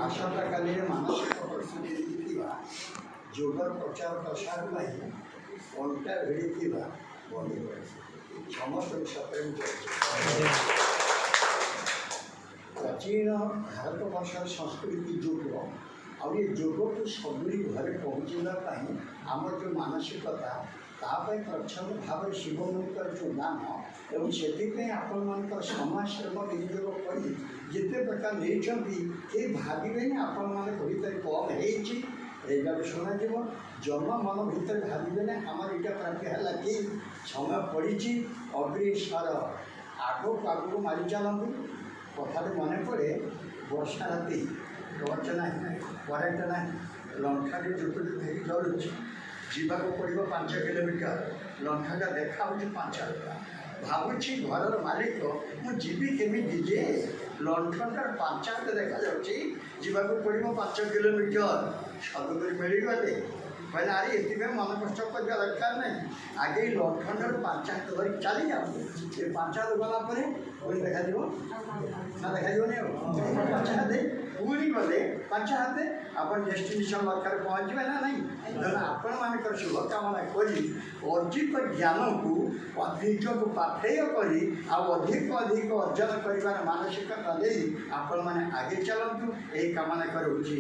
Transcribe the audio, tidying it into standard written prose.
ଆସନ୍ତାକାଲି ମାନସିକ ପ୍ରସ୍ତୁତି ଦେଇଥିବା ଯୋଗର ପ୍ରଚାର ପ୍ରସାର ପାଇଁ ଅଣ୍ଟା ଭିଡ଼ିଥିବା ବନ୍ଧୁ ସମସ୍ତଙ୍କୁ ସପ୍ରେମ କରୁଛି। ପ୍ରାଚୀନ ଭାରତବର୍ଷର ସଂସ୍କୃତି ଯୋଗ ଆଉ ଏ ଯୋଗକୁ ସବୁରି ଘରେ ପହଞ୍ଚିବା ପାଇଁ ଆମର ଯେଉଁ ମାନସିକତା ତା ପାଇଁ ପ୍ରଚ୍ଛନ୍ନ ଭାବରେ ଶିବଙ୍କର ଯେଉଁ ନାମ ଏବଂ ସେଥିପାଇଁ ଆପଣମାନଙ୍କର ସମାଜଶ୍ରମ ବିନିଯୋଗ କରି ଯେତେ ପ୍ରକାର ନେଇଛନ୍ତି କେହି ଭାବିବେନି ଆପଣମାନଙ୍କ ଭିତରେ କମ୍ ହେଇଛି ଏଇଟା ବି ଶୁଣାଯିବ। ଜମା ମନ ଭିତରେ ଭାବିବେନି ଆମର ଏଇଟା ପ୍ରାପ୍ୟ ହେଲା କି ସମୟ ପଡ଼ିଛି ଅଗ୍ରିସର ଆଗକୁ ଆଗକୁ ମାରି ଚାଲନ୍ତୁ। କଥାଟି ମନେ ପଡ଼େ ବର୍ଷା ରାତି ଟର୍ଚ୍ଚ ନାହିଁ କରେଣ୍ଟ ନାହିଁ ଲଣ୍ଠାଟି ଜୁଟୁଜୁଟୁ ହେଇକି ଜଳୁଛି ଯିବାକୁ ପଡ଼ିବ 5 କିଲୋମିଟର ଲଣ୍ଠାଟା ଦେଖାହେଉଛି 5 ଟଙ୍କା ଭାବୁଛି ଘରର ମାଲିକ ମୁଁ ଯିବି କେମିତି ଯେ ଲଣ୍ଠନଟା 5 ହାତ ଦେଖାଯାଉଛି ଯିବାକୁ ପଡ଼ିବ 5 କିଲୋମିଟର ସଦୁକରି ମିଳିଗଲେ କହିଲେ ଆରେ ଏଥିପାଇଁ ମନ କଷ୍ଟ କରିବା ଦରକାର ନାହିଁ ଆଗେ ଏଇ ଲଣ୍ଠନଟାରୁ 5 ହାତ ଧରି ଚାଲିଯାଉ ଏ 5 ହାତ ଗଲା ପରେ ପୁଣି ଦେଖାଯିବ ନା ଦେଖାଯିବନି ଆଉ 5 ହାତେ ପୁଣି ଗଲେ 5 ହାତେ ଆପଣ ଡେଷ୍ଟିନେସନ୍ ଲକ୍ଷ୍ୟରେ ପହଞ୍ଚିବେ ନା ନାହିଁ। ତେଣୁ ଆପଣମାନଙ୍କର ଶୁଭକାମନା କରି ଅର୍ଜିତ ଜ୍ଞାନକୁ ଅଧିକକୁ ପାଥେୟ କରି ଆଉ ଅଧିକ ଅର୍ଜନ କରିବାର ମାନସିକତା ନେଇ ଆପଣମାନେ ଆଗେଇ ଚାଲନ୍ତୁ ଏହି କାମନା କରୁଛି।